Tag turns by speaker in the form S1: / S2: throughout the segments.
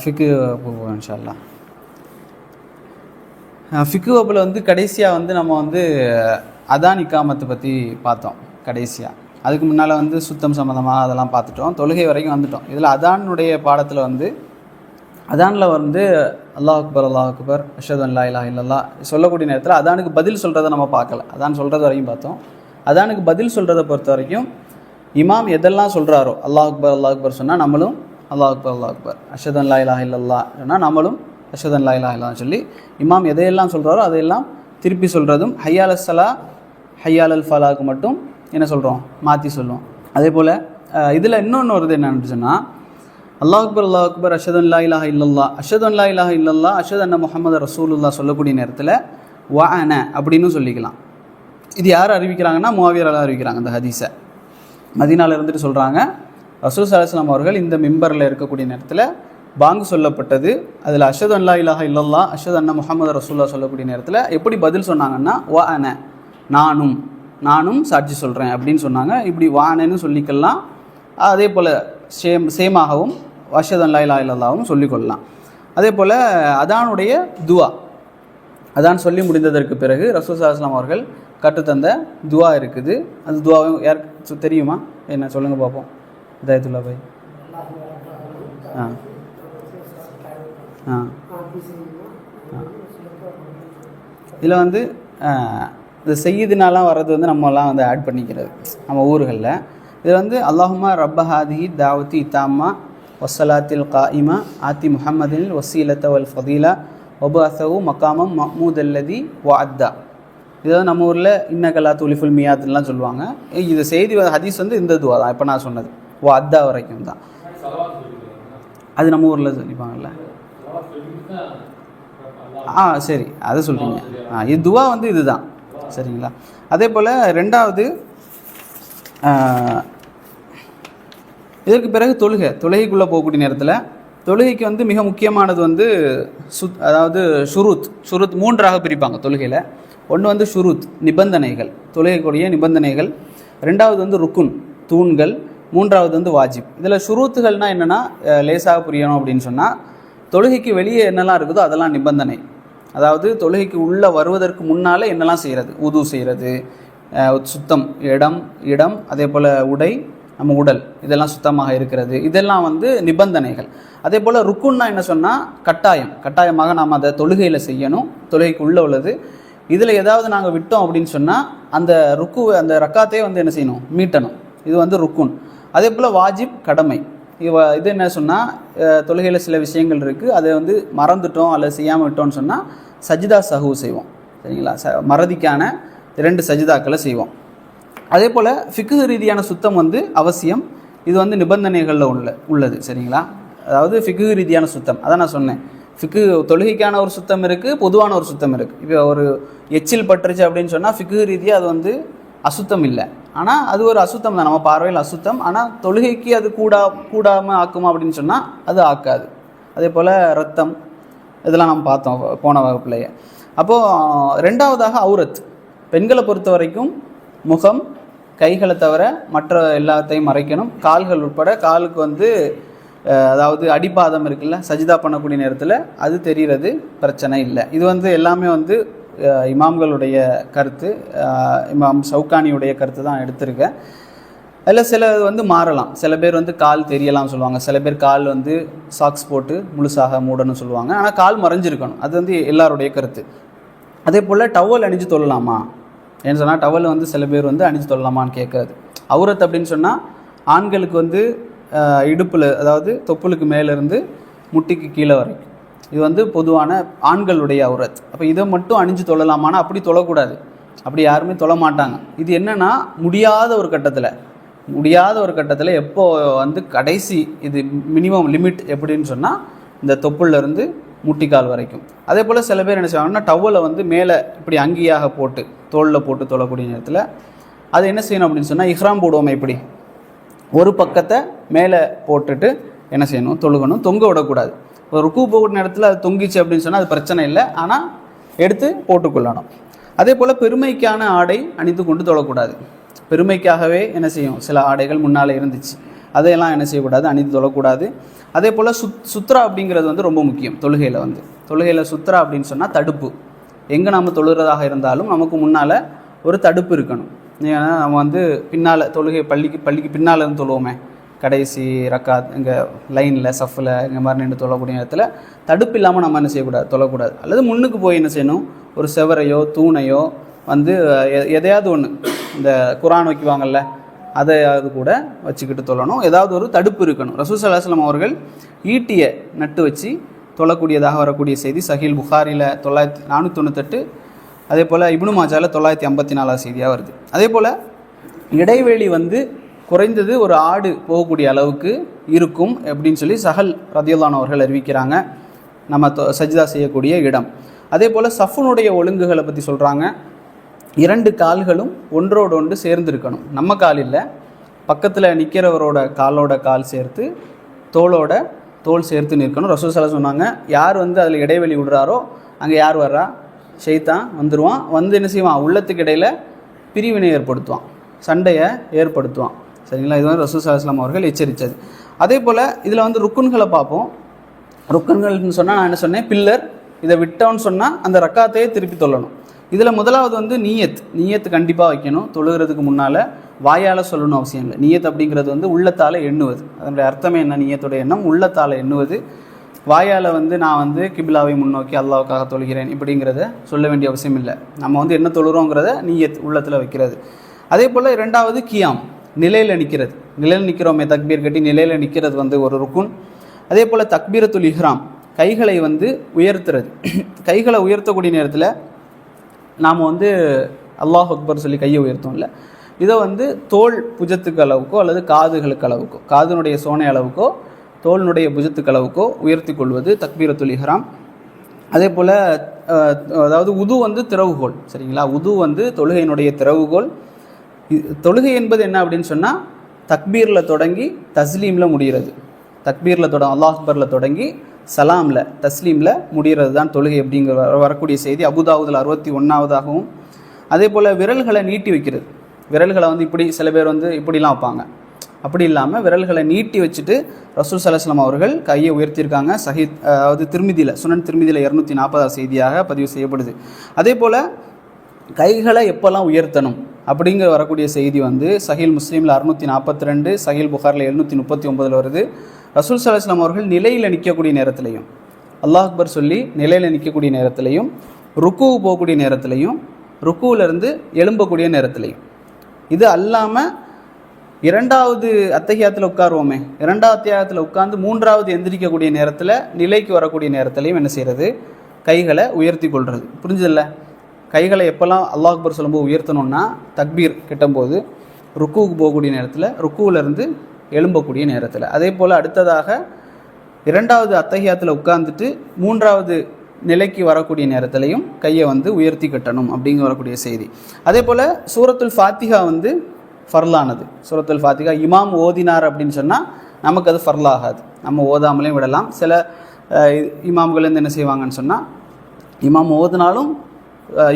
S1: ஃபிக்கு போவோம் இன்ஷா அல்லாஹ். ஃபிக்கு வகுப்பில் வந்து கடைசியாக வந்து நம்ம வந்து அதான் இக்காமத்தை பற்றி பார்த்தோம் கடைசியாக. அதுக்கு முன்னால் வந்து சுத்தம் சம்மந்தமாக அதெல்லாம் பார்த்துட்டோம், தொழுகை வரைக்கும் வந்துட்டோம். இதில் அதானுடைய பாடத்தில் வந்து அதானில் வந்து அல்லாஹ் அக்பர் அஷ்ஹது அன் லா இலாஹா இல்லல்லாஹ் சொல்லக்கூடிய நேரத்தில் அதானுக்கு பதில் சொல்கிறத நம்ம பார்க்கல. அதான் சொல்கிறது வரைக்கும் பார்த்தோம். அதானுக்கு பதில் சொல்கிறத பொறுத்த வரைக்கும் இமாம் எதெல்லாம் சொல்கிறாரோ அல்லாஹ் அக்பர் சொன்னால் நம்மளும் அல்லாஹ் அக்பர் அஷ்ஹது அன் லா இலாஹா இல்லல்லாஹ் சொன்னால் நம்மளும் அஷ்ஹது அன் லா இலாஹா இல்லல்லாஹ் சொல்லி இமாம் எதையெல்லாம் சொல்கிறாரோ அதையெல்லாம் திருப்பி சொல்கிறதும் ஹய்யால் அஸ்ஸலா ஹய்யால் அல் ஃபலாக்கு மட்டும் என்ன சொல்கிறோம் மாற்றி சொல்லுவோம். அதே போல் இதில் இன்னொன்று வருது என்னன்னு சொன்னால் அல்லாஹ் அக்பர் அஷ்ஹது அன் லா இலாஹா இல்லல்லாஹ் அஷ்ஹது அன் லா இலாஹா இல்லல்லாஹ் அஷ்ஹது அன்ன முஹம்மது ரசூலுல்லாஹ் சொல்லக்கூடிய நேரத்தில் வ அன அப்படின்னு சொல்லிக்கலாம். இது யார் அறிவிக்கிறாங்கன்னா முஆவியர் அறிவிக்கிறாங்க. இந்த ஹதீஸை மதீனாவில் இருந்துட்டு சொல்கிறாங்க, ரசூல் ஸல்லல்லாஹு அலைஹி வஸல்லம் அவர்கள் இந்த மிம்பரில் இருக்கக்கூடிய நேரத்தில் பாங்கு சொல்லப்பட்டது, அதில் அஷ்ஹது அன் லா இலாஹா இல்லல்லாஹ் அஷ்ஹது அன்ன முஹம்மது ரசூலுல்லாஹ் சொல்லக்கூடிய நேரத்தில் எப்படி பதில் சொன்னாங்கன்னா வ அன நானும் சாட்சி சொல்கிறேன் அப்படின்னு சொன்னாங்க. இப்படி வானன்னு சொல்லிக்கலாம். அதே போல் சேமாகவும் அஷ்ஹது அன் லா இலாஹா இல்லல்லாஹும் சொல்லிக்கொள்ளலாம். அதே போல் அதானுடைய துவா, அதான் சொல்லி முடிந்ததற்கு பிறகு ரசூல் ஸல்லல்லாஹு அலைஹி வஸல்லம் அவர்கள் கற்றுத்தந்த துவா இருக்குது. அந்த துவாவும் யாருக்கு தெரியுமா? என்ன சொல்லுங்கள் பார்ப்போம். ஹிதாயத்துல்லா பாய். இதில் வந்து இந்த செய்யுதுனாலாம் வர்றது வந்து நம்மலாம் வந்து ஆட் பண்ணிக்கிறது நம்ம ஊர்களில். இது வந்து அல்லாஹும்மா ரப்ப ஹாதிஹி தாவத்தி இத்தாம்மா வஸ்ஸலாத்தில் காயிமா ஆத்தி முஹம்மதின் வசீலத்த வல் ஃபதீலா வபஅஸஹு மகாமம் மஹ்மூத் அல்லதி வஅத்தா. இதாவது நம்ம ஊரில் இன்னகலா துலிஃபுல் மியாத்லாம் சொல்லுவாங்க. இது செய்தி ஹதீஸ் வந்து இந்த துவா தான் இப்போ நான் சொன்னது வஅத்தா வரைக்கும் தான். அது நம்ம ஊரில் சொல்லிப்பாங்கல்ல. சரி, அதை சொல்கிறீங்க. இது துவா வந்து இதுதான், சரிங்களா? அதே போல் ரெண்டாவது இதற்கு பிறகு தொழுகைக்குள்ளே போகக்கூடிய நேரத்தில் தொழுகைக்கு வந்து மிக முக்கியமானது வந்து அதாவது ஷுருத் மூன்றாக பிரிப்பாங்க தொழுகையில். ஒன்று வந்து ஷுருத் நிபந்தனைகள், தொழுகைக்குரிய நிபந்தனைகள். ரெண்டாவது வந்து ருக்குன் தூண்கள். மூன்றாவது வந்து வாஜிப். இதில் ஷுரூத்துகள்னால் என்னென்னா லேசாக புரியணும் அப்படின்னு சொன்னால் தொழுகைக்கு வெளியே என்னெல்லாம் இருக்குதோ அதெல்லாம் நிபந்தனை. அதாவது தொழுகைக்கு உள்ளே வருவதற்கு முன்னால் என்னெல்லாம் செய்கிறது, உது செய்கிறது, சுத்தம், இடம் அதே போல் உடை, நம்ம உடல் இதெல்லாம் சுத்தமாக இருக்கிறது, இதெல்லாம் வந்து நிபந்தனைகள். அதே போல் ருக்குன்னா என்ன சொன்னால் கட்டாயமாக நாம் அதை தொழுகையில் செய்யணும், தொழுகைக்கு உள்ளே உள்ளது. இதில் ஏதாவது நாங்கள் விட்டோம் அப்படின்னு சொன்னால் அந்த ரக்காத்தையே வந்து என்ன செய்யணும், மீட்டணும். இது வந்து ருக்குன். அதே போல் வாஜிப் கடமை. இது என்ன சொன்னால் தொழுகையில் சில விஷயங்கள் இருக்குது, அதை வந்து மறந்துட்டோம் அல்லது செய்யாமல் விட்டோம்னு சொன்னால் சஜிதா சஹூ செய்வோம், சரிங்களா? மறதிக்கான 2 சஜிதாக்களை செய்வோம். அதே போல் ஃபிக்ஹ் ரீதியான சுத்தம் வந்து அவசியம். இது வந்து நிபந்தனைகளில் உள்ளது, சரிங்களா? அதாவது ஃபிக்ஹ் ரீதியான சுத்தம், அதான் நான் சொன்னேன். ஃபிக்ஹ் தொழுகைக்கான ஒரு சுத்தம் இருக்குது, பொதுவான ஒரு சுத்தம் இருக்குது. இப்போ ஒரு எச்சில் பட்டுருச்சு அப்படின்னு சொன்னால் ஃபிக்ஹ் ரீதியாக அது வந்து அசுத்தம் இல்லை, ஆனால் அது ஒரு அசுத்தம் தான், நம்ம பார்வையில் அசுத்தம். ஆனால் தொழுகைக்கு அது கூடாமல் ஆக்குமா அப்படின்னு சொன்னால் அது ஆக்காது. அதே போல் ரத்தம் இதெல்லாம் நம்ம பார்த்தோம் போன வகுப்புலையே. அப்போது ரெண்டாவதாக அவுரத். பெண்களை பொறுத்த வரைக்கும் முகம், கைகளை தவிர மற்ற எல்லாத்தையும் மறைக்கணும். கால்கள் உட்பட. காலுக்கு வந்து அதாவது அடிப்பாதம் இருக்குல்ல, சஜிதா பண்ணக்கூடிய நேரத்தில் அது தெரிகிறது, பிரச்சனை இல்லை. இது வந்து எல்லாமே வந்து இமாம்களுடைய கருத்து, இமாம் ஷவுகானியுடைய கருத்து தான் எடுத்திருக்கேன். அதில் சில வந்து மாறலாம். சில பேர் வந்து கால் தெரியலாம் சொல்லுவாங்க, சில பேர் கால் வந்து சாக்ஸ் போட்டு முழுசாக மூடணும்னு சொல்லுவாங்க. ஆனால் கால் மறைஞ்சிருக்கணும், அது வந்து எல்லாருடைய கருத்து. அதே போல் டவல் அணிஞ்சு தொழலாமா ஏன்னு சொன்னால் டவல் வந்து சில பேர் வந்து அணிஞ்சு தொழலாமான்னு கேட்குறது. அவுரத் அப்படின்னு சொன்னால் ஆண்களுக்கு வந்து இடுப்பில், அதாவது தொப்புளுக்கு மேலேருந்து முட்டிக்கு கீழே வரைக்கும், இது வந்து பொதுவான ஆண்களுடைய அவுரத். அப்போ இதை மட்டும் அணிஞ்சு தொழலாமான்னா அப்படி தொழக்கூடாது, அப்படி யாருமே தொழ மாட்டாங்க. இது என்னென்னா முடியாத ஒரு கட்டத்தில் எப்போ வந்து கடைசி இது மினிமம் லிமிட் எப்படின்னு சொன்னால் இந்த தொப்புள்லேருந்து முட்டிக்கால் வரைக்கும். அதே போல் சில பேர் என்ன செய்வாங்கன்னா டவலை வந்து மேலே இப்படி அங்கியாக போட்டு தோளில் போட்டு தொழக்கூடிய நேரத்தில் அது என்ன செய்யணும் அப்படின்னு சொன்னால் இஹ்ராம் போடுவோமே, இப்படி ஒரு பக்கத்தை மேலே போட்டுட்டு என்ன செய்யணும், தொழுகணும், தொங்க விடக்கூடாது. ஒரு ருக்கு போகிற நேரத்தில் அது தொங்கிச்சு அப்படின்னு சொன்னால் அது பிரச்சனை இல்லை, ஆனால் எடுத்து போட்டுக்கொள்ளணும். அதே போல் பெருமைக்கான ஆடை அணிந்து கொண்டு தொழக்கூடாது. பெருமைக்காகவே என்ன செய்யும், சில ஆடைகள் முன்னால் இருந்துச்சு, அதையெல்லாம் என்ன செய்யக்கூடாது, அணிந்து தொழக்கூடாது. அதே போல் சுத்ரா அப்படிங்கிறது வந்து ரொம்ப முக்கியம் தொழுகையில் சுத்ரா அப்படின்னு சொன்னால் தடுப்பு. எங்கே நம்ம தொழுகிறதாக இருந்தாலும் நமக்கு முன்னால் ஒரு தடுப்பு இருக்கணும். ஏன்னா நம்ம வந்து பின்னால் பள்ளிக்கு பின்னால் இருந்து தொழுவோமே, கடைசி ரக்காத் இங்கே லைனில் சஃபில் இந்த மாதிரி நின்று தொழக்கூடிய நேரத்தில் தடுப்பு இல்லாமல் நம்ம என்ன செய்யக்கூடாது, தொழக்கூடாது. அல்லது முன்னுக்கு போய் என்ன செய்யணும், ஒரு செவரையோ தூணையோ வந்து எதையாவது ஒன்று, இந்த குரான் வைக்குவாங்கள்ல அதையாவது கூட வச்சுக்கிட்டு தொழணும். ஏதாவது ஒரு தடுப்பு இருக்கணும். ரசூல் ஸல்லல்லாஹு அலைஹி வஸல்லம் அவர்கள் ஈட்டியை நட்டு வச்சு தொழக்கூடியதாக வரக்கூடிய செய்தி சஹீல் புகாரியில் 498, அதே போல் இப்னு மாஜாவில் 954 செய்தியாக வருது. அதே போல் இடைவெளி வந்து குறைந்தது ஒரு ஆடு போகக்கூடிய அளவுக்கு இருக்கும் அப்படின்னு சொல்லி சஹல் ரதியல்லாஹு அன்ஹு அவர்கள் அறிவிக்கிறாங்க, நம்ம சஜ்தா செய்யக்கூடிய இடம். அதே போல் சஃபுனுடைய ஒழுங்குகளை பற்றி சொல்கிறாங்க. 2 கால்களும் ஒன்றோடு ஒன்று சேர்ந்து இருக்கணும். நம்ம கால் இல்லை, பக்கத்தில் நிற்கிறவரோட காலோட கால் சேர்த்து தோளோட தோல் சேர்த்து நிற்கணும். ரசூல் ஸல்லல்லாஹு அலைஹி வஸல்லம் சொன்னாங்க, யார் வந்து அதில் இடைவெளி விடுறாரோ அங்கே யார் வர்றா, ஷைத்தான் வந்துடுவான். வந்து என்ன செய்வான், உள்ளத்துக்கு இடையில் பிரிவினை ஏற்படுத்துவான், சண்டையை ஏற்படுத்துவான். சரிங்களா, இது வந்து ரசூல் ஸல்லல்லாஹு அலைஹி வஸல்லம் அவர்கள் எச்சரித்தது. அதே போல் இதில் வந்து ருக்குன்களை பார்ப்போம். ருக்குன்கள்னு சொன்னால் நான் என்ன சொன்னேன், பில்லர். இதை விட்டோன்னு சொன்னால் அந்த ரக்காத்தையே திருப்பி தொழணும். இதில் முதலாவது வந்து நீயத்து கண்டிப்பாக வைக்கணும். தொழுகிறதுக்கு முன்னால் வாயால் சொல்லணும் அவசியம் இல்லை. நீயத் அப்படிங்கிறது வந்து உள்ளத்தால் எண்ணுவது. அதனுடைய அர்த்தமே என்ன, நீயத்துடைய எண்ணம் உள்ளத்தால் எண்ணுவது. வாயால் வந்து நான் வந்து கிபிலாவை முன்னோக்கி அல்லாஹ்வுக்காக தொழுகிறேன் இப்படிங்கிறத சொல்ல வேண்டிய அவசியம் இல்லை. நம்ம வந்து என்ன தொழுகிறோங்கிறத நீயத் உள்ளத்தில் வைக்கிறது. அதே போல் 2வது கியாம், நிலையில் நிற்கிறது. நிலையில் நிற்கிறோமே, தக்பீர் கட்டி நிலையில் நிற்கிறது வந்து ஒரு ருக்குன். அதே போல் தக்பீரத்துல் இஹ்ராம், கைகளை வந்து உயர்த்துறது. கைகளை உயர்த்தக்கூடிய நேரத்தில் நாம் வந்து அல்லாஹ் அக்பர் சொல்லி கையை உயர்த்தோம்ல, இதை வந்து தோல் புஜத்துக்கு அளவுக்கோ அல்லது காதுகளுக்கு அளவுக்கோ, காதுனுடைய சோனை அளவுக்கோ தோலினுடைய புஜத்துக்கு அளவுக்கோ உயர்த்தி கொள்வது தக்பீரத்துல் இஹ்ராம். அதே போல் அதாவது உது வந்து திறவுகோல். சரிங்களா, உது வந்து தொழுகையினுடைய திறவுகோல். தொழுகை என்பது என்ன அப்படின்னு சொன்னால், தக்பீரில் தொடங்கி தஸ்லீமில் முடிகிறது. தக்பீரில் அல்லாஹ் அக்பரில் தொடங்கி சலாமில் தஸ்லீமில் முடிகிறது தான் தொழுகை அப்படிங்கிற வரக்கூடிய செய்தி அபூதாவுதில் 61ஆவதாகவும். அதே போல் விரல்களை நீட்டி வைக்கிறது. விரல்களை வந்து இப்படி சில பேர் வந்து இப்படிலாம் வைப்பாங்க, அப்படி இல்லாமல் விரல்களை நீட்டி வச்சுட்டு ரசூல் ஸல்லல்லாஹு அலைஹி வஸல்லம் அவர்கள் கையை உயர்த்தியிருக்காங்க. அதாவது சுனன் திர்மிதியில் 240 செய்தியாக பதிவு செய்யப்படுது. அதே போல் கைகளை எப்போல்லாம் உயர்த்தணும் அப்படிங்கிற வரக்கூடிய செய்தி வந்து சஹீல் முஸ்லீமில் 642, சஹீல் புகாரில் 739 வருது. ரசூல் ஸல்லல்லாஹு அலைஹி வஸல்லம் அவர்கள் நிலையில் நிற்கக்கூடிய நேரத்திலையும், அல்லாஹ் அக்பர் சொல்லி நிலையில் நிற்கக்கூடிய நேரத்திலையும், ருக்கு போகக்கூடிய நேரத்திலையும், ருக்குவிலிருந்து எழும்பக்கூடிய நேரத்திலையும், இது அல்லாமல் 2வது அத்தஹியாத்தில் உட்காருவோமே, 2வது அத்தஹியாத்தில் உட்கார்ந்து 3வது எந்திரிக்கக்கூடிய நேரத்தில், நிலைக்கு வரக்கூடிய நேரத்திலையும் என்ன செய்கிறது, கைகளை உயர்த்தி கொள்வது. புரிஞ்சதில்ல? கைகளை எப்போல்லாம் அல்லாஹ் அக்பர் சொல்லும்போது உயர்த்தணும்னா, தக்பீர் கட்டும்போது, ருக்குவுக்கு போகக்கூடிய நேரத்தில், ருக்குவிலிருந்து எழும்பக்கூடிய நேரத்தில். அதே போல் அடுத்ததாக 2வது அத்தஹியாத்தில் உட்கார்ந்துட்டு 3வது நிலைக்கு வரக்கூடிய நேரத்திலையும் கையை வந்து உயர்த்தி கட்டணும் அப்படிங்கிற வரக்கூடிய செய்தி. அதே போல் சூரத்துல் ஃபாத்திஹா வந்து ஃபர்லானது. சூரத்துல் ஃபாத்திஹா இமாம் ஓதினார் அப்படின்னு சொன்னால் நமக்கு அது ஃபர்லாகாது, நம்ம ஓதாமலே விடலாம். சில இமாம்கள் வந்து என்ன செய்வாங்கன்னு சொன்னால், இமாம் ஓதினாலும்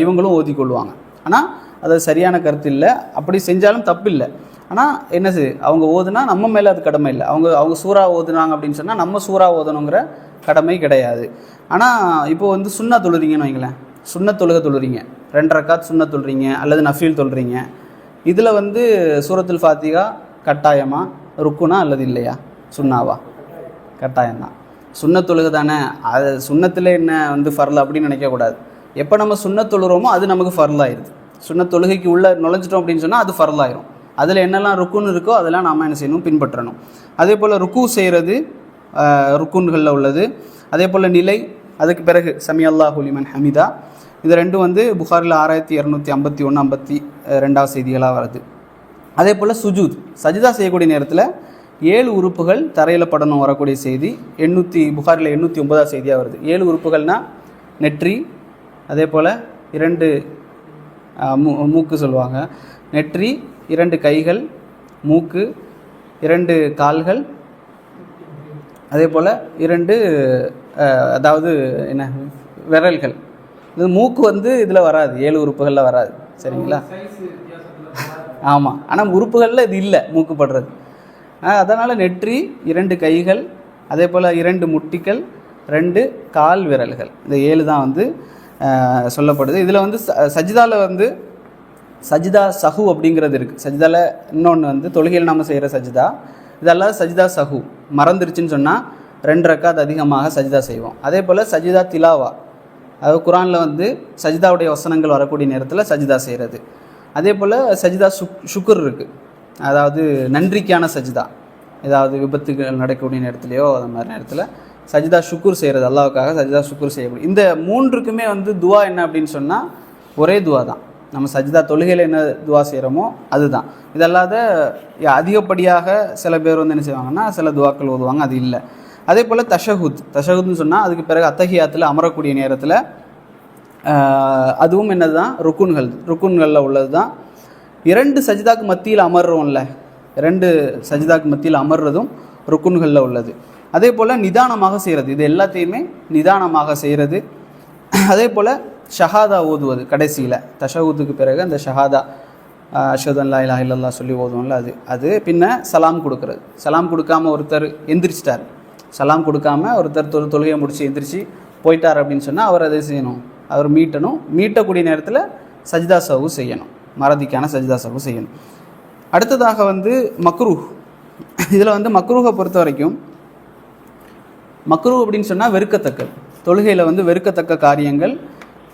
S1: இவங்களும் ஓதிக்கொள்வாங்க. ஆனால் அது சரியான கருத்து இல்லை. அப்படி செஞ்சாலும் தப்பு இல்லை. ஆனால் என்னது, அவங்க ஓதுனா நம்ம மேலே அது கடமை இல்லை. அவங்க சூறா ஓதுனாங்க அப்படின்னு சொன்னால் நம்ம சூறா ஓதணுங்கிற கடமை கிடையாது. ஆனால் இப்போது வந்து சுன்னா தொழுறீங்கன்னு வைங்களேன், சுன்னத் தொழுறீங்க, 2 ரக்காத் சுன்னத் தொழுறீங்க அல்லது நஃபீல் தொழுறீங்க. இதில் வந்து சூரத்துல் ஃபாத்திஹா கட்டாயமா, ருக்குனா அல்லது இல்லையா, சுன்னாவா? கட்டாயம்தான். சுன்னத் தொழுகை தானே, அது சுன்னத்தில் என்ன வந்து ஃபர்ல் அப்படின்னு நினைக்கக்கூடாது. எப்போ நம்ம சுன்னத் தொழுகிறோமோ அது நமக்கு ஃபர்லாயிருது. சுன்னத் தொழுகைக்கு உள்ளே நுழைஞ்சிட்டோம் அப்படின்னு சொன்னால் அது ஃபர்லாயிரும். அதில் என்னெல்லாம் ருக்குன்னு இருக்கோ அதெல்லாம் நாம் என்ன செய்யணும், பின்பற்றணும். அதே போல் ருக்கு செய்கிறது ருக்குன்களில் உள்ளது. அதே போல் நிலை, அதுக்கு பிறகு சமி அல்லாஹு லிமன் ஹமிதா, இது 2 வந்து புகாரில் 6251, 52 செய்திகளாக வருது. அதே போல் சுஜூத், சஜிதா செய்யக்கூடிய நேரத்தில் 7 உறுப்புகள் தரையில் படணும் வரக்கூடிய செய்தி புகாரில் 809 செய்தியாக வருது. 7 உறுப்புகள்னால் நெற்றி, அதே போல் 2 மூக்கு சொல்லுவாங்க, நெற்றி, 2 கைகள், மூக்கு, 2 கால்கள், அதே போல் 2 அதாவது என்ன விரல்கள். இது மூக்கு வந்து இதில் வராது, 7 உறுப்புகளில் வராது. சரிங்களா? ஆமாம், ஆனால் உறுப்புகளில் இது இல்லை மூக்கு படுறது. அதனால் நெற்றி, 2 கைகள், அதே போல் 2 முட்டிகள், 2 கால் விரல்கள், இந்த 7 தான் வந்து சொல்லப்படுது. இதில் வந்து சஜிதாவில் வந்து சஜிதா சஹு அப்படிங்கிறது இருக்குது. சஜிதாவில் இன்னொன்று வந்து தொழுகையில் நம்ம செய்கிற சஜிதா, இதெல்லாம் சஜிதா சஹு, மறந்துருச்சுன்னு சொன்னால் 2 ரக்காத் அதிகமாக சஜிதா செய்வோம். அதே போல் சஜிதா திலாவா, அதாவது குரானில் வந்து சஜிதாவுடைய வசனங்கள் வரக்கூடிய நேரத்தில் சஜிதா செய்கிறது. அதே போல் சஜிதா சுக்குர் இருக்குது, அதாவது நன்றிக்கான சஜிதா, ஏதாவது விபத்துகள் நடக்கக்கூடிய நேரத்துலையோ அந்த மாதிரி நேரத்தில் சஜிதா சுக்குர் செய்கிறது, அல்லாவுக்காக சஜிதா சுக்குர் செய்யக்கூடிய. இந்த 3க்குமே வந்து துவா என்ன அப்படின்னு சொன்னால் ஒரே துவா தான். நம்ம சஜிதா தொழுகையில் என்ன துவா செய்கிறோமோ அதுதான். இதல்லாத அதிகப்படியாக சில பேர் வந்து என்ன செய்வாங்கன்னா சில துவாக்கள் ஓதுவாங்க, அது இல்லை. அதே போல் தஷஹுத்னு சொன்னால் அதுக்கு பிறகு அத்தஹியாத்தில் அமரக்கூடிய நேரத்தில் அதுவும் என்னது தான் ருக்குன்களில் உள்ளது தான். 2 சஜிதாக்கு மத்தியில் அமர்றோம்ல, 2 சஜிதாக்கு மத்தியில் அமர்றதும் ருக்குன்களில் உள்ளது. அதே போல் நிதானமாக செய்கிறது, இது எல்லாத்தையுமே நிதானமாக செய்கிறது. அதே போல் ஷஹாதா ஓதுவது கடைசியில் தஷஹுத்துக்கு பிறகு அந்த ஷஹாதா அஷ்ஹது அல்லா இலாஹ இல்லல்லாஹ் சொல்லி ஓதுவோம்ல, அது பின்ன சலாம் கொடுக்குறது. சலாம் கொடுக்காமல் ஒருத்தர் எந்திரிச்சிட்டார், சலாம் கொடுக்காமல் ஒருத்தர் தொழுகையை முடித்து எந்திரிச்சு போயிட்டார் அப்படின்னு சொன்னால் அவர் அதை செய்யணும், அவர் மீட்டக்கூடிய நேரத்தில் சஜிதா சஹு செய்யணும், மறதிக்கான சஜிதா சஹு செய்யணும். அடுத்ததாக வந்து மக்ரூஹ். இதில் வந்து மக்ரூஹை பொறுத்த வரைக்கும் மக்ரூஹ் அப்படின்னு சொன்னால் வெறுக்கத்தக்கது, தொழுகையில் வந்து வெறுக்கத்தக்க காரியங்கள்.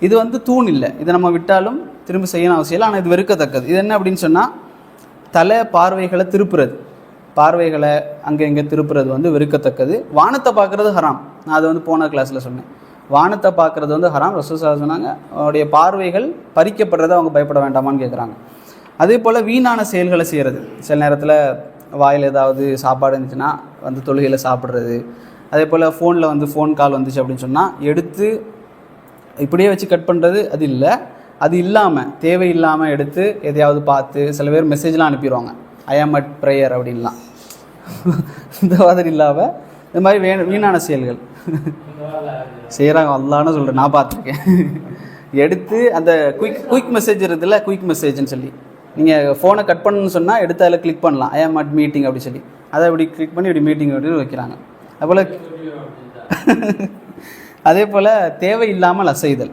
S1: இது வந்து தூண் இல்லை, இதை நம்ம விட்டாலும் திரும்ப செய்யணும் அவசியம் இல்லை, ஆனால் இது வெறுக்கத்தக்கது. இது என்ன அப்படின்னு சொன்னால் பார்வைகளை திருப்புறது, பார்வைகளை அங்கே இங்கே திருப்புறது வந்து வெறுக்கத்தக்கது. வானத்தை பார்க்குறது ஹராம், நான் அதை வந்து போன கிளாஸில் சொன்னேன். வானத்தை பார்க்குறது வந்து ஹராம். ரசூல் ஸல்லல்லாஹு அலைஹி வஸல்லம் சொன்னாங்க அவருடைய பார்வைகள் பறிக்கப்படுறதை அவங்க பயப்பட வேண்டாமான்னு கேட்குறாங்க. அதே போல் வீணான செயல்களை செய்கிறது, சில நேரத்தில் வாயில் ஏதாவது சாப்பாடு இருந்துச்சுன்னா வந்து தொழுகையில் சாப்பிட்றது. அதே போல் ஃபோனில் வந்து ஃபோன் கால் வந்துச்சு அப்படின்னு சொன்னால் எடுத்து இப்படியே வச்சு கட் பண்ணுறது, அது இல்லை. அது இல்லாமல் தேவையில்லாமல் எடுத்து எதையாவது பார்த்து, சில பேர் மெசேஜ்லாம் அனுப்பிடுவாங்க ஐ ஆம் அட் ப்ரேயர் அப்படின்லாம், இந்த மாதிரி இல்லாமல் இந்த மாதிரி வீணான செயல்கள் செய்கிறாங்க. அல்லான்னு சொல்கிறேன், நான் பார்த்துருக்கேன். எடுத்து அந்த குயிக் மெசேஜ் இருக்குதுல்ல, குயிக் மெசேஜ்னு சொல்லி நீங்கள் ஃபோனை கட் பண்ணணும்னு சொன்னால் எடுத்து அதில் கிளிக் பண்ணலாம் ஐ ஆம் அட் மீட்டிங் அப்படி சொல்லி, அதை இப்படி கிளிக் பண்ணி இப்படி மீட்டிங் அப்படின்னு வைக்கிறாங்க. அதுபோல் அதே போல் தேவையில்லாமல் அசைதல்,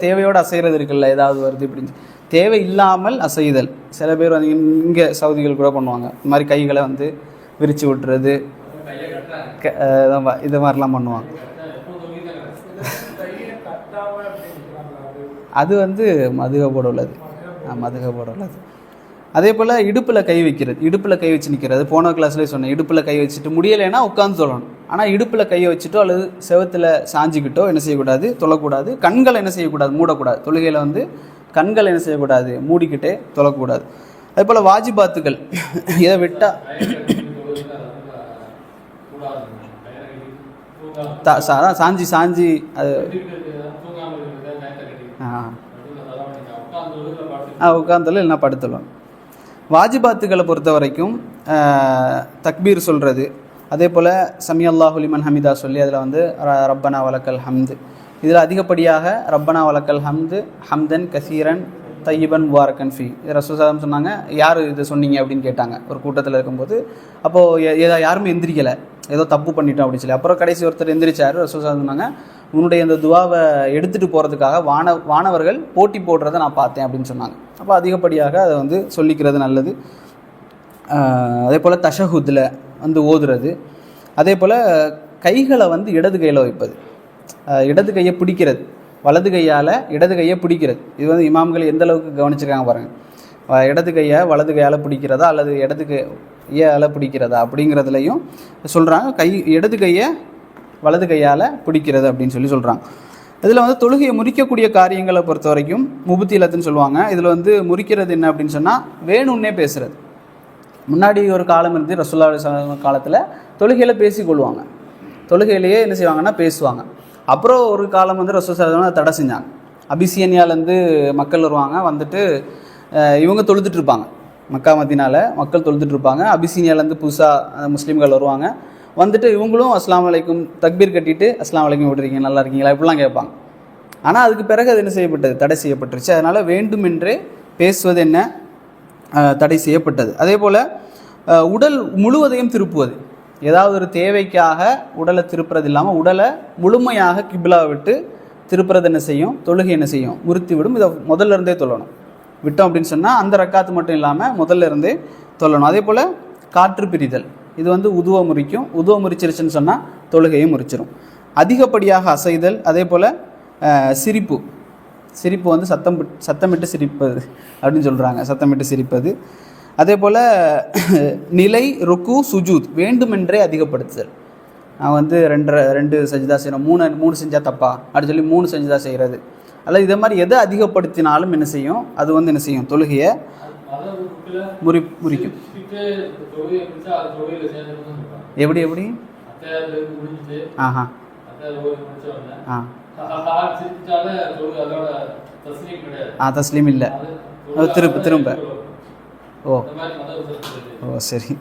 S1: தேவையோடு அசைகிறது இருக்குல்ல, ஏதாவது வருது இப்படின்னு தேவை இல்லாமல் அசைதல். சில பேர் வந்து இங்கே சவுதிகள் கூட பண்ணுவாங்க, இந்த மாதிரி கைகளை வந்து விரித்து விட்டுறது, இது மாதிரிலாம் பண்ணுவாங்க. அது வந்து மதுகப்போட உள்ளது. அதே போல் இடுப்பில் கை வைக்கிறது, இடுப்பில் கை வச்சு நிற்கிறது. போன கிளாஸ்லேயே சொன்னேன், இடுப்பில் கை வச்சுட்டு முடியலைன்னா உட்காந்து சொல்லணும். ஆனால் இடுப்பில் கையை வச்சுட்டோ அல்லது செவத்தில் சாஞ்சிக்கிட்டோ என்ன செய்யக்கூடாது, தொழக்கூடாது. கண்களை என்ன செய்யக்கூடாது, மூடக்கூடாது. தொழுகையில் வந்து கண்களை என்ன செய்யக்கூடாது, மூடிக்கிட்டே தொழக்கூடாது. அதே போல் வாஜிபாத்துகள், இதை விட்டால் சாஞ்சி அது உட்காந்துல இல்லைன்னா படுத்தலாம். வாஜிபாத்துகளை பொறுத்த வரைக்கும் தக்பீர் சொல்கிறது, அதே போல் சமி அல்லாஹு லிமன் ஹமிதா சொல்லி அதில் வந்து ரப்பனா வலக்கல் ஹம்து, இதில் அதிகப்படியாக ரப்பனா வலக்கல் ஹம்து ஹம்தன் கசீரன் தையிபன் முபாரக்கன் ஃபி. ரசூல் ஸல்லல்லாஹு சொன்னாங்க, யார் இதை சொன்னீங்க அப்படின்னு கேட்டாங்க ஒரு கூட்டத்தில் இருக்கும்போது. அப்போது யாருமே எந்திரிக்கலை, ஏதோ தப்பு பண்ணிட்டோம் அப்படின்னு சொல்லி. அப்புறம் கடைசி ஒருத்தர் எந்திரிச்சார். ரசூல் ஸல்லல்லாஹு சொன்னாங்க, உன்னுடைய இந்த துவாவை எடுத்துகிட்டு போகிறதுக்காக வானவர்கள் போட்டி போடுறதை நான் பார்த்தேன் அப்படின்னு சொன்னாங்க. அப்போ அதிகப்படியாக அதை வந்து சொல்லிக்கிறது நல்லது. அதே போல் தஷஹுத்தில் வந்து ஓதுறது. அதே போல் கைகளை வந்து இடது கையில் வைப்பது, இடது கையை பிடிக்கிறது, வலது கையால் இடது கையை பிடிக்கிறது. இது வந்து இமாம்கள் எந்த அளவுக்கு கவனிச்சிருக்காங்க பாருங்கள். இடது கையை வலது கையால் பிடிக்கிறதா அல்லது இடது கையால் பிடிக்கிறதா அப்படிங்கிறதுலையும் சொல்கிறாங்க. இடது கையை வலது கையால் பிடிக்கிறது அப்படின்னு சொல்கிறாங்க. இதில் வந்து தொழுகையை முறிக்கக்கூடிய காரியங்களை பொறுத்த வரைக்கும் முபுத்திலத்துன்னு சொல்லுவாங்க. இதில் வந்து முறிக்கிறது என்ன அப்படின்னு சொன்னால் வேணும்னே பேசுகிறது. முன்னாடி ஒரு காலம் இருந்து ரசூலுல்லாஹி ஸல்லல்லாஹு அலைஹி வஸல்லம் காலத்தில் தொழுகையில் பேசிக்கொள்வாங்க, தொழுகையிலேயே என்ன செய்வாங்கன்னா பேசுவாங்க. அப்புறம் ஒரு காலம் வந்து ரசூலுல்லாஹி ஸல்லல்லாஹு அலைஹி வஸல்லம் தடை செஞ்சாங்க. அபிசியனியாலேருந்து மக்கள் வருவாங்க, வந்துட்டு இவங்க தொழுதுட்டு இருப்பாங்க, மக்கா மதீனால மக்கள் தொழுதுட்டு இருப்பாங்க. அபிசீனியாலேருந்து புதுசாக முஸ்லீம்கள் வருவாங்க, வந்துட்டு இவங்களும் அஸ்ஸலாமு அலைக்கும் தக்பீர் கட்டிட்டு அஸ்ஸலாமு அலைக்கும் விட்டுருக்கீங்க, நல்லா இருக்கீங்களா இப்படிலாம் கேட்பாங்க. ஆனால் அதுக்கு பிறகு அது என்ன செய்யப்பட்டது, தடை செய்யப்பட்டுருச்சு. அதனால் வேண்டுமென்றே பேசுவது என்ன தடை செய்யப்பட்டது. அதே போல் உடல் முழுவதையும் திருப்புவது. ஏதாவது ஒரு தேவைக்காக உடலை திருப்புறது இல்லாமல் உடலை முழுமையாக கிப்லாவை விட்டு திருப்புறது என்ன செய்யும், தொழுகை என்ன செய்யும், முறித்து விடும். இதை முதல்ல இருந்தே தொழணும். விட்டோம் அப்படின்னு சொன்னால் அந்த ரக்காத்து மட்டும் இல்லாமல் முதல்ல இருந்தே தொழணும். அதே போல் காற்று பிரிதல், இது வந்து உதுவை முறிக்கும். உதுவை முறிச்சிருச்சுன்னு சொன்னால் தொழுகையும் முறிச்சிடும். அதிகப்படியாக அசைதல், அதே போல் சிரிப்பு. சிரிப்பு வந்து சத்தமிட்டு சிரிப்பது அப்படின்னு சொல்கிறாங்க, சத்தமிட்டு சிரிப்பது. அதே போல் நிலை, ருக்கு, சுஜூத் வேண்டுமென்றே அதிகப்படுத்துதல். நான் வந்து ரெண்டு சஜிதா செய்கிறோம், மூணு செஞ்சால் தப்பா அப்படின்னு சொல்லி 3 சஜிதா செய்கிறது. அல்லது இதே மாதிரி எதை அதிகப்படுத்தினாலும் என்ன செய்யும், அது வந்து என்ன செய்யும், தொழுகையை முறிக்கும். எப்படி எப்படி ஆஹா தஸ்லீம் இல்லை, திரும்ப ஓ சரி,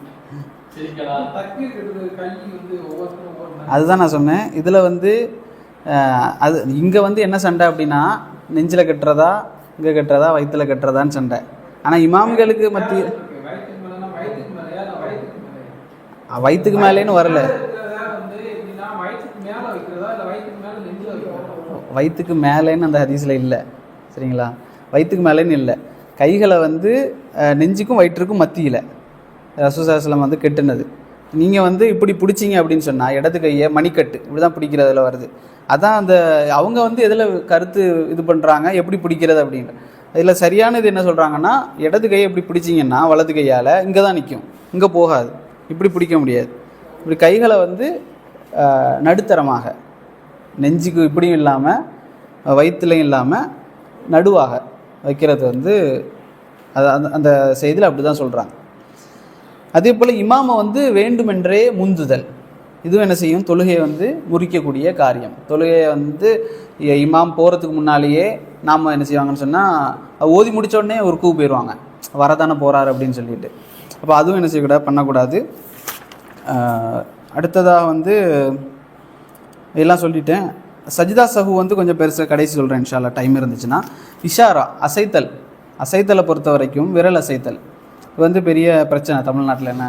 S1: அதுதான் நான் சொன்னேன். இதில் வந்து அது இங்கே வந்து என்ன சண்டை அப்படின்னா, நெஞ்சில் கட்டுறதா இங்கே கட்டுறதா வயிற்றில் கட்டுறதான்னு சண்டை. ஆனால் இமாம்களுக்கு மத்திய வயிற்றுக்கு மேலேன்னு வரல, வயிற்றுக்கு மேலேன்னு அந்த ஹதீஸில் இல்லை. சரிங்களா, வயிற்றுக்கு மேலேன்னு இல்லை. கைகளை வந்து நெஞ்சுக்கும் வயிற்றுக்கும் மத்தியில் ரசூலுல்லாஹி ஸல்லல்லாஹு அலைஹி வஸல்லம் வந்து கெட்டுனது. நீங்கள் வந்து இப்படி பிடிச்சிங்க அப்படின்னு சொன்னால் இடது கையை மணிக்கட்டு இப்படி தான் பிடிக்கிறதுல வருது. அதான் அந்த அவங்க வந்து எதில் கருத்து இது பண்ணுறாங்க, எப்படி பிடிக்கிறது அப்படின்னு. இதில் சரியானது என்ன சொல்கிறாங்கன்னா, இடது கையை இப்படி பிடிச்சிங்கன்னா வலது கையால் இங்கே தான் நிற்கும், இங்கே போகாது, இப்படி பிடிக்க முடியாது. இப்படி கைகளை வந்து நடுத்தரமாக நெஞ்சுக்கு இப்படியும் இல்லாமல் வயிற்றுலையும் இல்லாமல் நடுவாக வைக்கிறது வந்து அது அந்த செய்தியில் அப்படி தான் சொல்கிறாங்க. அதே போல் இமாமை வந்து வேண்டுமென்றே முந்துதல், இதுவும் என்ன செய்யும், தொழுகையை வந்து முறிக்கக்கூடிய காரியம். தொழுகையை வந்து இமாம் போகிறதுக்கு முன்னாலேயே நாம் என்ன செய்வாங்கன்னு சொன்னால் ஓதி முடித்த உடனே ஒரு கூ போயிடுவாங்க, வரதானே போகிறாரு அப்படின்னு சொல்லிட்டு. அப்போ அதுவும் என்ன செய்யக்கூடாது, பண்ணக்கூடாது. அடுத்ததாக வந்து இதெல்லாம் சொல்லிட்டேன். சஜிதா சஹு வந்து கொஞ்சம் பெருசாக கடைசி சொல்கிறேன் இன்ஷா அல்லாஹ், டைம் இருந்துச்சுன்னா. இஷாரா, அசைத்தலை பொறுத்த வரைக்கும் விரல் அசைத்தல் வந்து பெரிய பிரச்சனை தமிழ்நாட்டில். என்ன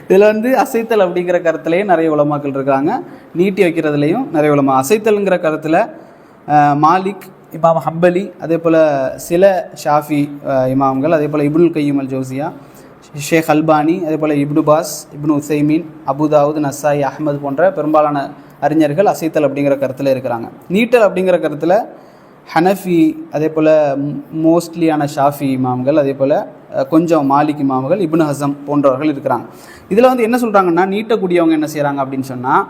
S1: இதில் வந்து அசைத்தல் அப்படிங்கிற கருத்துலேயும் நிறைய உலமாக்கள் இருக்காங்க, நீட்டி வைக்கிறதுலையும் நிறைய உலமா. அசைத்தல்ங்கிற கருத்தில் மாலிக், இமாம் ஹம்பலி, அதே போல் சில ஷாஃபி இமாம்கள், அதே போல் இப்னுல் கையிம் அல் ஜௌசியா, ஷேக் அல்பானி, அதே போல் இப்னு பாஸ், இப்னு உசைமீன், அபுதாவுத், நசாயி, அஹ்மது போன்ற பெரும்பாலான அறிஞர்கள் அசைத்தல் அப்படிங்கிற கருத்தில் இருக்கிறாங்க. நீட்டல் அப்படிங்கிற கருத்தில் ஹனஃபி, அதே போல் மோஸ்ட்லியான ஷாஃபி இமாம்கள், அதே போல் கொஞ்சம் மாலிக் இமாம்கள், இப்னு ஹசம் போன்றவர்கள் இருக்கிறாங்க. இதில் வந்து என்ன சொல்கிறாங்கன்னா, நீட்டக்கூடியவங்க என்ன செய்கிறாங்க அப்படின்னு சொன்னால்,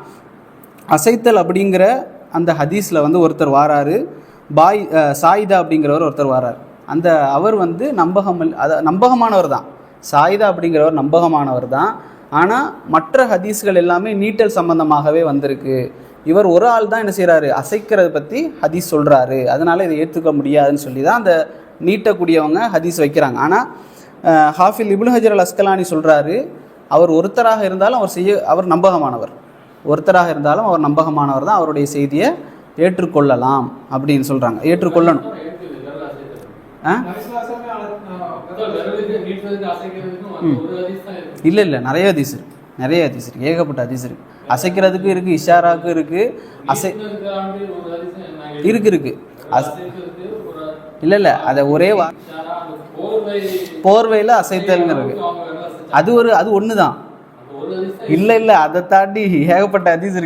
S1: அசைத்தல் அப்படிங்கிற அந்த ஹதீஸில் வந்து ஒருத்தர் வாராரு, சாயிதா அப்படிங்கிறவர் ஒருத்தர் வாரார். அந்த அவர் வந்து நம்பகமானவர் தான், சாயிதா அப்படிங்கிறவர் நம்பகமானவர் தான். ஆனால் மற்ற ஹதீஸ்கள் எல்லாமே நீட்டல் சம்பந்தமாகவே வந்திருக்கு. இவர் ஒரு ஆள் தான் என்ன செய்கிறாரு, அசைக்கிறத பற்றி ஹதீஸ் சொல்கிறாரு, அதனால் இதை ஏற்றுக்க முடியாதுன்னு சொல்லி தான் அந்த நீட்டக்கூடியவங்க ஹதீஸ் வைக்கிறாங்க. ஆனால் ஹாஃபில் இப்னு ஹஜர் அல் அஸ்கலானி சொல்கிறாரு, அவர் ஒருத்தராக இருந்தாலும் அவர் நம்பகமானவர், ஒருத்தராக இருந்தாலும் அவர் நம்பகமானவர் தான், அவருடைய செய்தியை ஏற்றுக்கொள்ளலாம் அப்படின்னு சொல்கிறாங்க. ஏற்றுக்கொள்ளணும். இல்லை நிறைய ஹதீஸ் இருக்குது, ஏகப்பட்ட ஹதீஸ் இருக்குது. அசைக்கிறதுக்கு இருக்குது, இஷாராவுக்கு இருக்குது, இருக்கு இல்லை அதை ஒரே போர்வையில் அசைத்தல்ங்கிறது அது ஒன்று தான். இல்லை அதை தாண்டி ஏகப்பட்ட ஹதீஸ்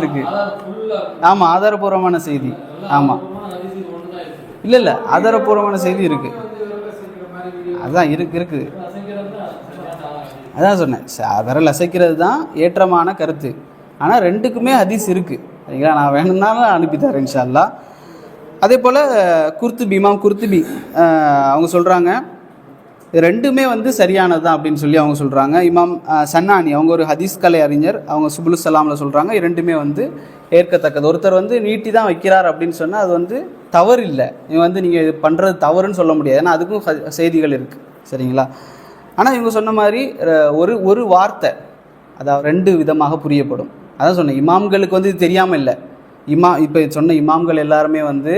S1: இருக்குது, ஆமாம், ஆதாரபூர்வமான செய்தி. ஆமாம், இல்லை ஆதாரபூர்வமான செய்தி இருக்குது, அதுதான் இருக்குது. அதான் சொன்னேன், விரல் அசைக்கிறது தான் ஏற்றமான கருத்து. ஆனால் ரெண்டுக்குமே ஹதீஸ் இருக்குது. சரிங்களா, நான் வேணும்னாலும் அனுப்பித்தரேன் இன்ஷா அல்லாஹ். அதே போல் இமாம் குர்துபி அவங்க சொல்கிறாங்க, ரெண்டுமே வந்து சரியானது தான் அப்படின்னு சொல்லி அவங்க சொல்கிறாங்க. இமாம் சன்னானி அவங்க ஒரு ஹதீஸ் கலை அறிஞர், அவங்க சுபுல் சலாமில் சொல்கிறாங்க, இரண்டுமே வந்து ஏற்கத்தக்கது. ஒருத்தர் வந்து நீட்டி தான் வைக்கிறார் அப்படின்னு சொன்னால் அது வந்து தவறு இல்லை, இவங்க வந்து நீங்கள் இது பண்ணுறது தவறுன்னு சொல்ல முடியாது, ஏன்னா அதுக்கும் செய்திகள் இருக்குது. சரிங்களா, ஆனால் இவங்க சொன்ன மாதிரி ஒரு வார்த்தை அதாவது 2 விதமாக புரியப்படும். அதான் சொன்னேன், இமாம்களுக்கு வந்து இது தெரியாமல் இல்லை. இப்போ சொன்ன இமாம்கள் எல்லாருமே வந்து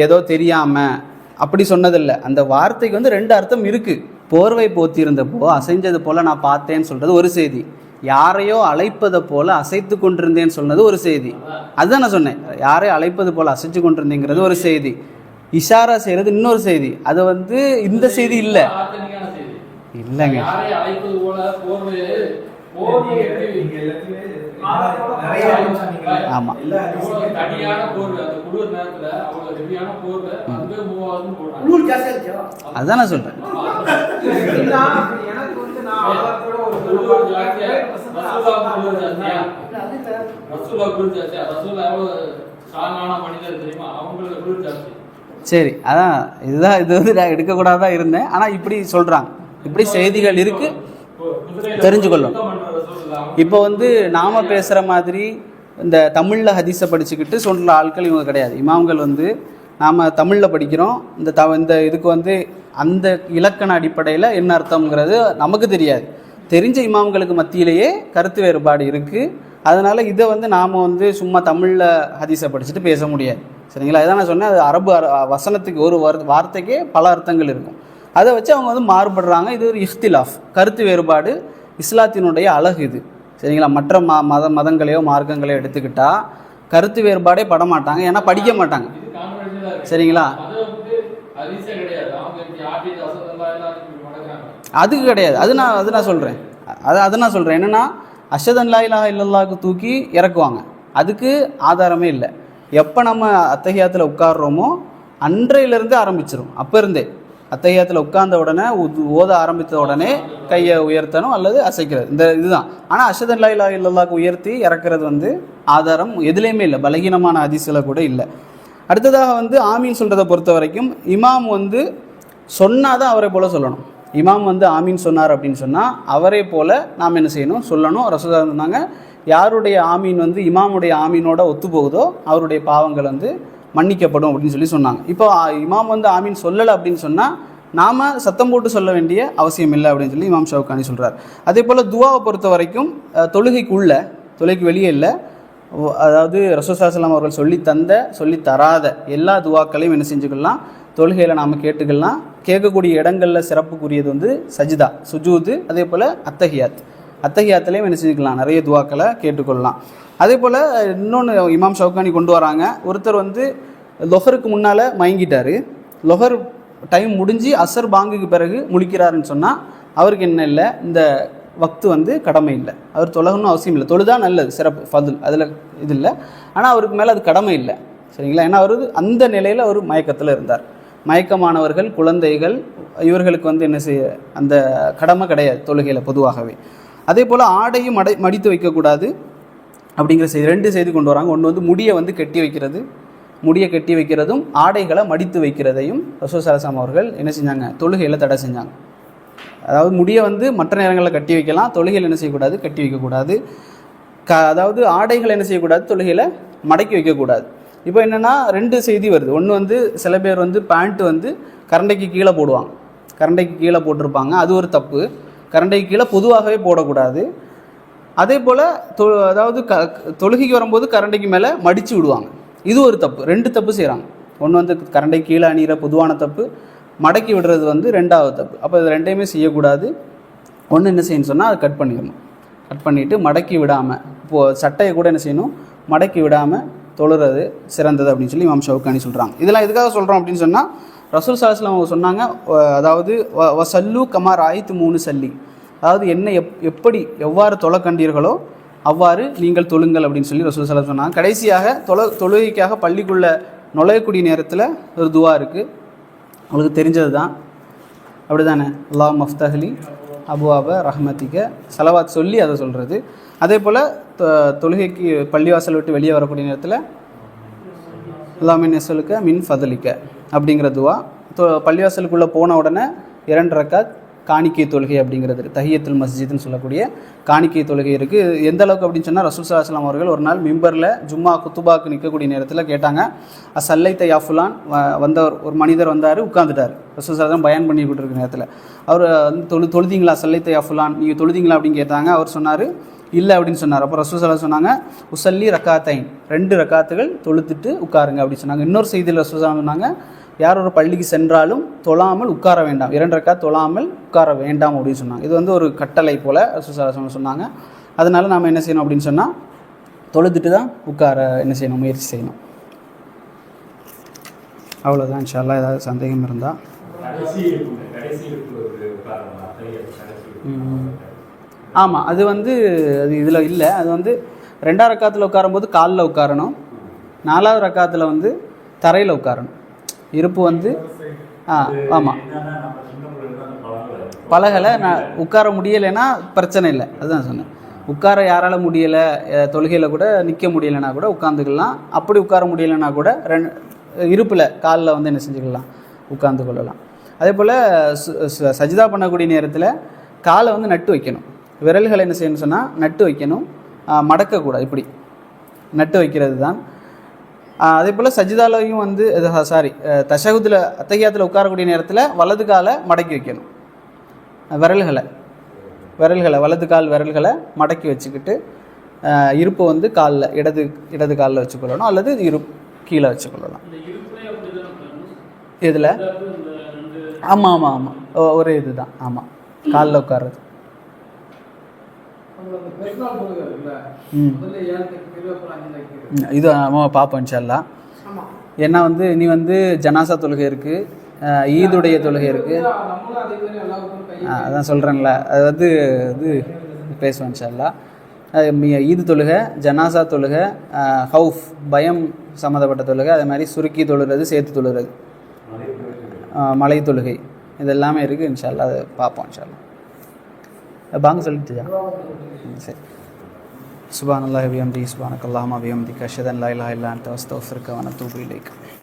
S1: ஏதோ தெரியாமல் அப்படி சொன்னதில்லை. அந்த வார்த்தைக்கு வந்து ரெண்டு அர்த்தம் இருக்குது. போர்வை போத்தியிருந்தப்போ அசைஞ்சது போல் நான் பார்த்தேன்னு சொல்கிறது ஒரு செய்தி, யாரையோ அழைப்பதை போல் அசைத்து கொண்டிருந்தேன்னு சொன்னது ஒரு செய்தி. அதுதான் நான் சொன்னேன், யாரையோ அழைப்பது போல் அசைச்சு கொண்டிருந்தேங்கிறது ஒரு செய்தி, இஷாரா செய்கிறது இன்னொரு செய்தி. அது வந்து இந்த செய்தி இல்லை இல்லைங்க. ஆமாம், அதுதான் நான் சொல்கிறேன். சரி, அதான் இதுதான், இது வந்து நான் எடுக்கக்கூடாதான் இருந்தேன். ஆனால் இப்படி சொல்கிறாங்க, இப்படி செய்திகள் இருக்குது, தெரிஞ்சுக்கொள்ளும். இப்போ வந்து நாம் பேசுகிற மாதிரி இந்த தமிழில் ஹதீஸை படிச்சுக்கிட்டு சொல்கிற ஆட்கள் இவங்க கிடையாது. இமாம்கள் வந்து நாம் தமிழில் படிக்கிறோம், இந்த இதுக்கு வந்து அந்த இலக்கண அடிப்படையில் என்ன அர்த்தம்ங்கிறது நமக்கு தெரியாது. தெரிஞ்ச இமாம்களுக்கு மத்தியிலேயே கருத்து வேறுபாடு இருக்குது. அதனால் இதை வந்து நாம் வந்து சும்மா தமிழில் ஹதீஸை படிச்சுட்டு பேச முடியாது. சரிங்களா? இதான் நான் சொன்னேன், அது அரபு வசனத்துக்கு ஒரு வார்த்தைக்கே பல அர்த்தங்கள் இருக்கும். அதை வச்சு அவங்க வந்து மாறுபடுறாங்க. இது ஒரு இஃப்திலாஃப், கருத்து வேறுபாடு. இஸ்லாத்தினுடைய அழகு இது. சரிங்களா? மற்ற மதங்களையோ மார்க்கங்களையோ எடுத்துக்கிட்டால் கருத்து வேறுபாடே படமாட்டாங்க, ஏன்னா படிக்க மாட்டாங்க. சரிங்களா? அதுக்கு கிடையாது. அது நான் சொல்கிறேன். அது நான் சொல்கிறேன் என்னென்னா, அஷ்ஹது அல்லா இலாஹா இல்லல்லாஹ்க்கு தூக்கி இறக்குவாங்க. அதுக்கு ஆதாரமே இல்லை. எப்போ நம்ம அத்தஹியாத்தில் உட்கார்றோமோ அன்றையிலேருந்து ஆரம்பிச்சிடும். அப்போ இருந்தே அத்தஹியாத்தில் உட்கார்ந்த உடனே ஓத ஆரம்பித்த உடனே கையை உயர்த்தணும் அல்லது அசைக்கிறது, இந்த இதுதான். ஆனால் அஷ்ஹது அல்லா இலாஹா இல்லல்லாஹ்க்கு உயர்த்தி இறக்குறது வந்து ஆதாரம் எதுலேயுமே இல்லை, பலகீனமான ஹதீஸ்ல கூட இல்லை. அடுத்ததாக வந்து ஆமீன் சொல்கிறத பொறுத்த வரைக்கும் இமாம் வந்து சொன்னாதான் அவரை போல் சொல்லணும். இமாம் வந்து ஆமீன் சொன்னார் அப்படின்னு சொன்னால் அவரை போல் நாம் என்ன செய்யணும், சொல்லணும். ரசூலுல்லாஹ் சொன்னாங்க, யாருடைய ஆமீன் வந்து இமாமுடைய ஆமீனோட ஒத்து போகுதோ அவருடைய பாவங்கள் வந்து மன்னிக்கப்படும் அப்படின்னு சொல்லி சொன்னாங்க. இப்போ இமாம் வந்து ஆமீன் சொல்லலை அப்படின்னு சொன்னால் நாம் சத்தம் போட்டு சொல்ல வேண்டிய அவசியம் இல்லை அப்படின்னு சொல்லி இமாம் ஷவுகானி சொல்கிறார். அதே போல் துவாவை பொறுத்த வரைக்கும் தொழுகைக்கு வெளியே இல்லை. அதாவது ரசூலுல்லாஹி ஸல்லல்லாஹு அலைஹி வஸல்லம் அவர்கள் சொல்லி தராத எல்லா துவாக்களையும் என்ன செஞ்சுக்கலாம், தொழுகையில் நாம் கேட்டுக்கலாம். கேட்கக்கூடிய இடங்களில் சிறப்புக்குரியது வந்து சஜிதா, சுஜூது, அதே போல் அத்தஹியாத்துலேயும் என்ன செஞ்சுக்கலாம், நிறைய துவாக்களை கேட்டுக்கொள்ளலாம். அதே போல் இன்னொன்று இமாம் ஷவுகானி கொண்டு வராங்க. ஒருத்தர் வந்து லொஹருக்கு முன்னால் மயங்கிட்டார், லொஹர் டைம் முடிஞ்சு அசர் பாங்குக்கு பிறகு முழிக்கிறாருன்னு சொன்னால் அவருக்கு என்ன இல்லை, இந்த வக்து வந்து கடமை இல்லை, அவர் தொழகணும் அவசியம் இல்லை. தொழுதான் நல்லது, சிறப்பு, ஃபதுல், அதில் இது இல்லை. ஆனால் அவருக்கு மேலே அது கடமை இல்லை. சரிங்களா? ஏன்னா அவர் அந்த நிலையில் அவர் மயக்கத்தில் இருந்தார். மயக்கமானவர்கள், குழந்தைகள், இவர்களுக்கு வந்து என்ன செய்ய அந்த கடமை கிடையாது தொழுகையில் பொதுவாகவே. அதே போல் ஆடையும் மடித்து வைக்கக்கூடாது அப்படிங்கிற செய்தி, ரெண்டு செய்தி கொண்டு வராங்க. ஒன்று வந்து முடியை வந்து முடியை கட்டி வைக்கிறதும் ஆடைகளை மடித்து வைக்கிறதையும் ரசூலுல்லாஹி ஸல்லல்லாஹு அலைஹி வஸல்லம் அவர்கள் என்ன செஞ்சாங்க, தொழுகையில் தடை செஞ்சாங்க. அதாவது முடியை வந்து மற்ற நேரங்களில் கட்டி வைக்கலாம், தொழுகையில் என்ன செய்யக்கூடாது, கட்டி வைக்கக்கூடாது. அதாவது ஆடைகளை என்ன செய்யக்கூடாது, தொழுகையில் மடக்கி வைக்கக்கூடாது. இப்போ என்னென்னா ரெண்டு செய்தி வருது. ஒன்று வந்து சில பேர் வந்து பேண்ட்டு வந்து கரண்டைக்கு கீழே போடுவாங்க, கரண்டைக்கு கீழே போட்டிருப்பாங்க, அது ஒரு தப்பு. கரண்டைக்கு கீழே பொதுவாகவே போடக்கூடாது. அதே போல் அதாவது தொழுகைக்கு வரும்போது கரண்டைக்கு மேலே மடித்து விடுவாங்க, இது ஒரு தப்பு. ரெண்டு தப்பு செய்கிறாங்க. ஒன்று வந்து கரண்டைக்கு கீழே அணிகிற பொதுவான தப்பு, மடக்கி விடுறது வந்து ரெண்டாவது தப்பு. அப்போ இது ரெண்டையுமே செய்யக்கூடாது. ஒன்று என்ன செய்யணும்னு சொன்னால் அதை கட் பண்ணிவிட்டு மடக்கி விடாமல், இப்போது சட்டையை கூட என்ன செய்யணும், மடக்கி விடாமல் தொழுறது சிறந்தது அப்படின்னு சொல்லி இமாம் ஷவுகானி சொல்கிறாங்க. இதெல்லாம் எதுக்காக சொல்கிறோம் அப்படின்னு சொன்னால், ரசூல் ஸல்லல்லாஹு அலைஹி வஸல்லம் சொன்னாங்க, அதாவது வசல்லு கமா ராயித்து 3 சல்லி, அதாவது என்ன எவ்வாறு தொழ கண்டீர்களோ அவ்வாறு நீங்கள் தொழுங்கள் அப்படின்னு சொல்லி ரசூல் ஸல்லல்லாஹு அலைஹி வஸல்லம் சொன்னாங்க. கடைசியாக தொழுகைக்காக பள்ளிக்குள்ளே நுழையக்கூடிய நேரத்தில் ஒரு துவா இருக்குது, உங்களுக்கு தெரிஞ்சது தான், அப்படி தானே, அல்லாஹ் மஃப்தஹ்லி அபுவாப ரஹ்மத்திக்க, சலவாத் சொல்லி அதை சொல்கிறது. அதே போல் தொழுகைக்கு பள்ளிவாசல் விட்டு வெளியே வரக்கூடிய நேரத்தில் அல்லாஹ் மின் யஸ்அலுக்க மின் ஃபதலிக்க அப்படிங்கிற துவா. பள்ளிவாசலுக்குள்ளே போன உடனே 2 ரக்காத் காணிக்கை தொழுகை அப்படிங்கிறது, தஹியத்துல் மஸ்ஜித்னு சொல்லக்கூடிய காணிக்கை தொழுகை இருக்குது. எந்த அளவுக்கு அப்படின்னு சொன்னால், ரசூல் ஸல்லல்லாஹு அலைஹி வஸல்லம் அவர்கள் ஒரு நாள் மிம்பரில் ஜும்மா குத்துபாக்கு நிற்கக்கூடிய நேரத்தில் கேட்டாங்க, அசல்லைத்த யா ஃபுலான், ஒரு மனிதர் வந்தார், உட்காந்துட்டார். ரசூல் ஸல்லல்லாஹு அலைஹி வஸல்லம் பயான் பண்ணிக்கிட்டு இருக்கிற நேரத்தில் அவர் தொழுதிங்களா, சல்லைத்த யா ஃபுலான், நீங்கள் தொழுதிங்களா அப்படின்னு கேட்டாங்க. அவர் சொன்னார் இல்லை அப்படின்னு சொன்னார். அப்போ ரசூல் ஸல்லல்லாஹு அலைஹி வஸல்லம் சொன்னாங்க, உசல்லி ரக்காத்தைன், 2 ரக்காத்துகள் தொழுத்துட்டு உட்காருங்க அப்படின்னு சொன்னாங்க. இன்னொரு செய்தியில் ரசூல் ஸல்லல்லாஹு அலைஹி வஸல்லம் சொன்னாங்க, யார் ஒரு பள்ளிக்கு சென்றாலும் தொழாமல் உட்கார வேண்டாம், 2 ரக்காத் தொழாமல் உட்கார வேண்டாம் அப்படின்னு சொன்னாங்க. இது வந்து ஒரு கட்டளை போல் சொன்னாங்க. அதனால் நாம் என்ன செய்யணும் அப்படின்னு சொன்னால் தொழுதுட்டு தான் உட்கார என்ன செய்யணும், முயற்சி செய்யணும். அவ்வளோதான். இன்ஷா அல்லாஹ். ஏதாவது சந்தேகம் இருந்தால் ஆமாம், அது வந்து அது இதில் இல்லை. அது வந்து 2ஆம் ரக்காத்தில் உட்காரும்போது காலில் உட்காரணும், 4ஆவது ரக்காத்தில் வந்து தரையில் உட்காரணும். இருப்பு வந்து ஆமாம் பழகலை, நான் உட்கார முடியலைன்னா பிரச்சனை இல்லை. அதுதான் சொன்னேன். உட்கார யாரால் முடியலை, தொழுகையில் கூட நிற்க முடியலைன்னா கூட உட்காந்துக்கலாம். அப்படி உட்கார முடியலைன்னா கூட இருப்பில் காலில் வந்து என்ன செஞ்சுக்கலாம், உட்கார்ந்து கொள்ளலாம். அதே போல் சஜிதா பண்ணக்கூடிய நேரத்தில் காலை வந்து நட்டு வைக்கணும். விரல்களை என்ன செய்யணும்னு சொன்னால் நட்டு வைக்கணும், மடக்கக்கூடாது. இப்படி நட்டு வைக்கிறது தான். அதே போல் சஜிதாலையும் வந்து தஷஹுதில் அத்தஹியாத்தில் உட்காரக்கூடிய நேரத்தில் வலது காலை மடக்கி வைக்கணும். விரல்களை வலது கால் விரல்களை மடக்கி வச்சுக்கிட்டு இருப்பை வந்து காலில் இடது காலில் வச்சுக்கொள்ளணும், அல்லது கீழே வச்சுக்கொள்ளலாம். இதில் ஆமாம் ஒரே இது தான். ஆமாம், காலில் உட்கார்றது. இது பார்ப்போம் இன்ஷா அல்லாஹ். ஏன்னா வந்து இனி வந்து ஜனாசா தொழுகை இருக்குது, ஈதுடைய தொழுகை இருக்குது. அதான் சொல்கிறேன்ல, அது வந்து இது பேசுவோம் இன்ஷா அல்லாஹ். ஈது தொழுகை, ஜனாசா தொழுகை, ஹவுஃப் பயம் சம்மந்தப்பட்ட தொழுகை, அதே மாதிரி சுருக்கி தொழுகிறது, சேர்த்து தொழுகிறது, மலை தொழுகை, இது எல்லாமே இருக்குது இன்ஷா அல்லாஹ். அதை பார்ப்போம் இன்ஷா அல்லாஹ். பாங்க சொல்லிட்டுயா? சரி. சுப்ஹானல்லாஹி வ பிஹம்திஹி சுப்ஹானக்கல்லாஹும்ம வ பிஹம்திக அஷ்ஹது அன் லா இலாஹா இல்லா அன்த அஸ்தக்ஃபிருக வ அத்தூபு இலைக்.